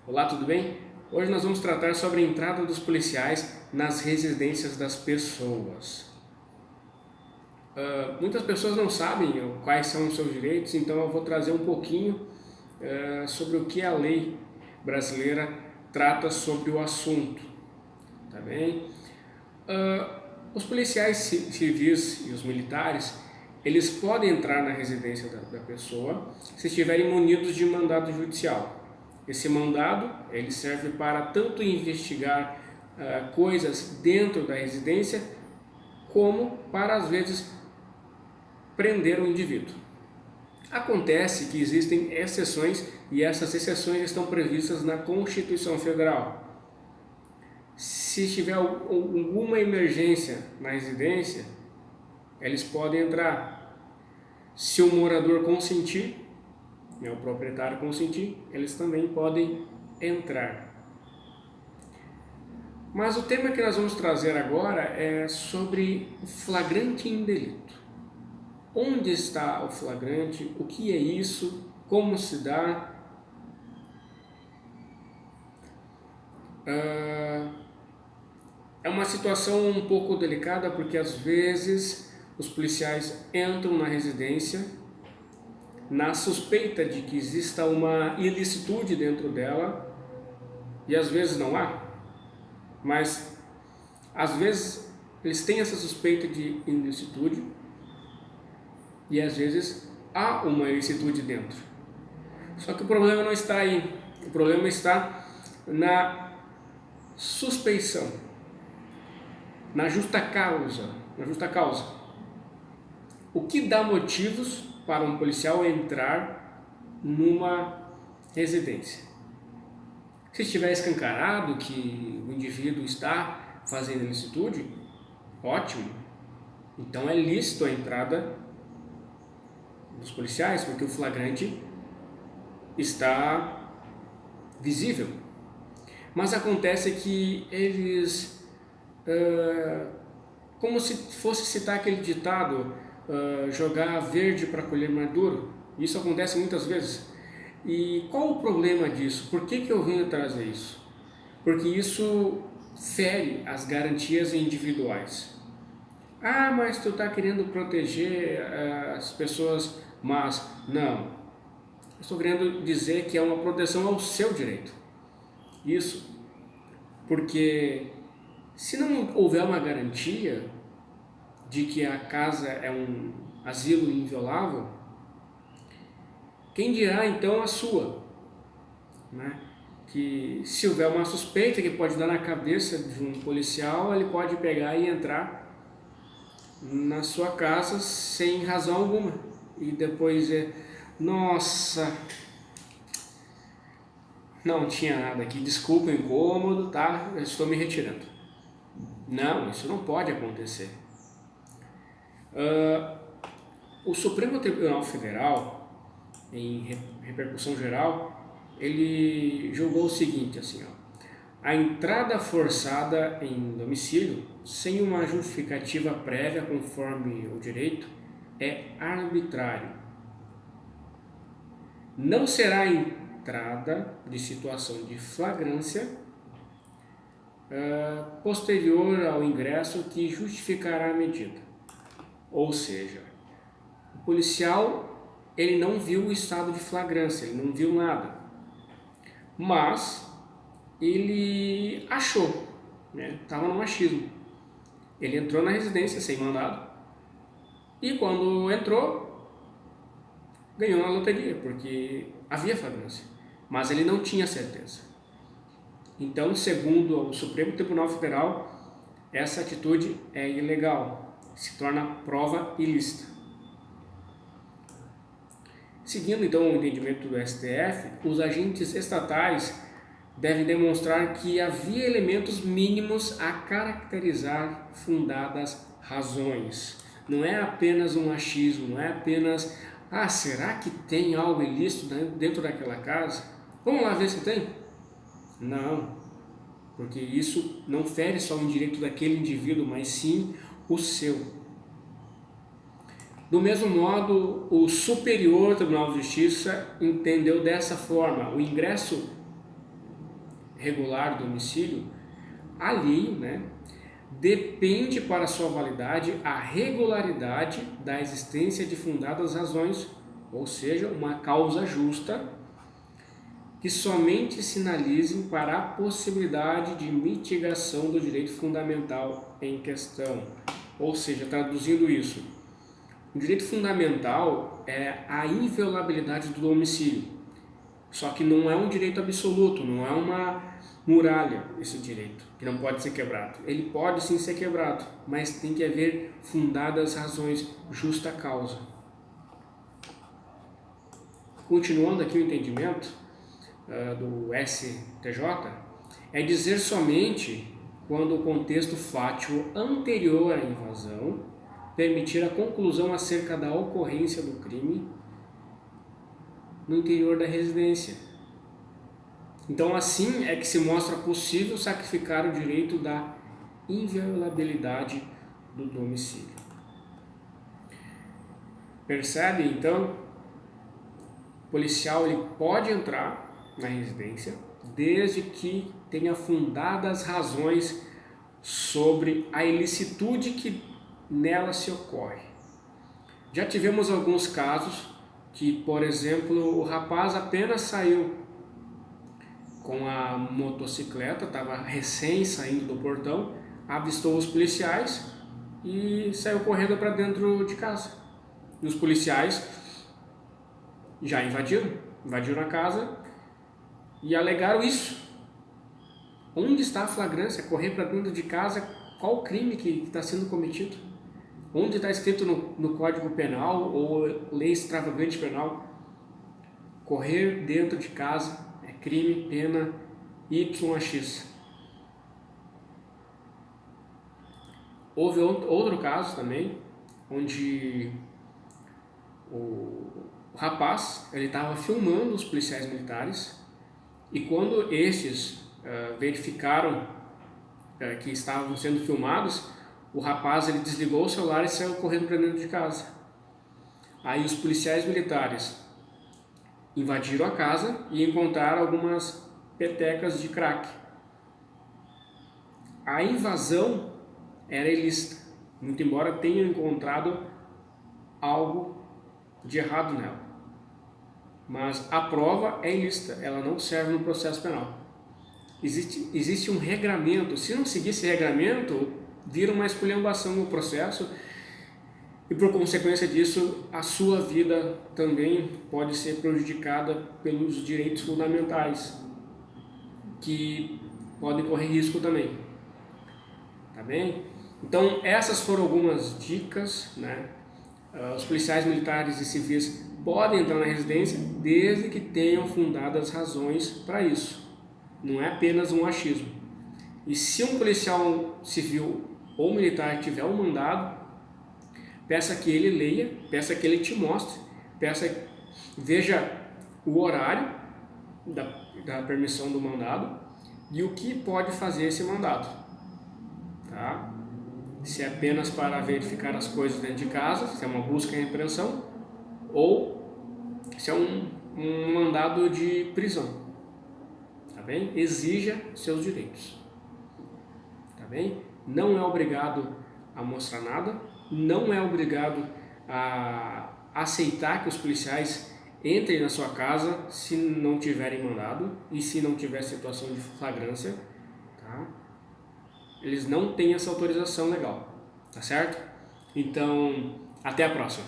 Olá, tudo bem? Hoje nós vamos tratar sobre a entrada dos policiais nas residências das pessoas. Muitas pessoas não sabem quais são os seus direitos, então eu vou trazer um pouquinho sobre o que a lei brasileira trata sobre o assunto, tá bem? Os policiais civis e os militares, eles podem entrar na residência da pessoa se estiverem munidos de mandado judicial. Esse mandado ele serve para tanto investigar coisas dentro da residência, como para às vezes prender o indivíduo. Acontece que existem exceções e essas exceções estão previstas na Constituição Federal. Se tiver alguma emergência na residência, eles podem entrar. Se o morador consentir, o proprietário consentir, eles também podem entrar. Mas o tema que nós vamos trazer agora é sobre o flagrante em delito. Onde está o flagrante? O que é isso? Como se dá? É uma situação um pouco delicada porque às vezes os policiais entram na residência na suspeita de que exista uma ilicitude dentro dela e às vezes não há, mas às vezes eles têm essa suspeita de ilicitude e às vezes há uma ilicitude dentro. Só que o problema não está aí, o problema está na suspeição, na justa causa. O que dá motivos para um policial entrar numa residência? Se estiver escancarado que o indivíduo está fazendo ilicitude, ótimo. Então é lícito a entrada dos policiais, porque o flagrante está visível. Mas acontece que eles, como se fosse citar aquele ditado, jogar verde para colher maduro, isso acontece muitas vezes. E qual o problema disso? Por que eu venho trazer isso? Porque isso fere as garantias individuais. Ah, mas tu está querendo proteger as pessoas más. Não. Estou querendo dizer que é uma proteção ao seu direito. Isso. Porque se não houver uma garantia de que a casa é um asilo inviolável, quem dirá então a sua? Né? Que se houver uma suspeita que pode dar na cabeça de um policial, ele pode pegar e entrar na sua casa sem razão alguma. E depois nossa, não tinha nada aqui, desculpa o incômodo, tá? Eu estou me retirando. Não, isso não pode acontecer. O Supremo Tribunal Federal, em repercussão geral, ele julgou o seguinte, assim, a entrada forçada em domicílio sem uma justificativa prévia conforme o direito é arbitrário. Não será entrada de situação de flagrância posterior ao ingresso que justificará a medida. Ou seja, o policial ele não viu o estado de flagrância, ele não viu nada, mas ele achou, estava no achismo. Ele entrou na residência sem mandado e quando entrou, ganhou na loteria, porque havia flagrância, mas ele não tinha certeza. Então, segundo o Supremo Tribunal Federal, essa atitude é ilegal, se torna prova ilícita. Seguindo então o entendimento do STF, os agentes estatais devem demonstrar que havia elementos mínimos a caracterizar fundadas razões. Não é apenas um achismo, não é apenas, será que tem algo ilícito dentro daquela casa? Vamos lá ver se tem? Não, porque isso não fere só o direito daquele indivíduo, mas sim o seu. Do mesmo modo, o Superior Tribunal de Justiça entendeu dessa forma: o ingresso regular do domicílio, ali, né, depende para sua validade a regularidade da existência de fundadas razões, ou seja, uma causa justa, que somente sinalizem para a possibilidade de mitigação do direito fundamental em questão. Ou seja, traduzindo isso, o direito fundamental é a inviolabilidade do domicílio. Só que não é um direito absoluto, não é uma muralha esse direito, que não pode ser quebrado. Ele pode sim ser quebrado, mas tem que haver fundadas razões, justa causa. Continuando aqui o entendimento do STJ, é dizer somente quando o contexto fático anterior à invasão permitir a conclusão acerca da ocorrência do crime no interior da residência. Então, assim é que se mostra possível sacrificar o direito da inviolabilidade do domicílio. Percebe, então? O policial ele pode entrar na residência desde que tenha fundadas razões sobre a ilicitude que nela se ocorre. Já tivemos alguns casos que, por exemplo, o rapaz apenas saiu com a motocicleta, estava recém saindo do portão, avistou os policiais e saiu correndo para dentro de casa. E os policiais já invadiram a casa e alegaram isso. Onde está a flagrância? Correr para dentro de casa, qual o crime que está sendo cometido? Onde está escrito no Código Penal ou Lei Extravagante Penal? Correr dentro de casa é crime, pena YX. Houve outro caso também, onde o rapaz estava filmando os policiais militares e quando estes verificaram que estavam sendo filmados, o rapaz ele desligou o celular e saiu correndo para dentro de casa. Aí os policiais militares invadiram a casa e encontraram algumas petecas de crack. A invasão era ilícita, muito embora tenham encontrado algo de errado nela. Mas a prova é ilícita, ela não serve no processo penal. Existe um regramento, se não seguir esse regramento, vira uma esculhambação no processo e por consequência disso a sua vida também pode ser prejudicada pelos direitos fundamentais que podem correr risco também, tá bem? Então essas foram algumas dicas, né? Os policiais militares e civis podem entrar na residência desde que tenham fundadas razões para isso, não é apenas um achismo. E se um policial civil ou militar tiver um mandado, peça que ele leia, peça que ele te mostre, veja o horário da permissão do mandado e o que pode fazer esse mandado, tá? Se é apenas para verificar as coisas dentro de casa, se é uma busca e apreensão, ou se é um mandado de prisão, tá bem? Exija seus direitos, tá bem? Não é obrigado a mostrar nada, não é obrigado a aceitar que os policiais entrem na sua casa se não tiverem mandado e se não tiver situação de flagrância, tá? Eles não têm essa autorização legal, tá certo? Então, até a próxima.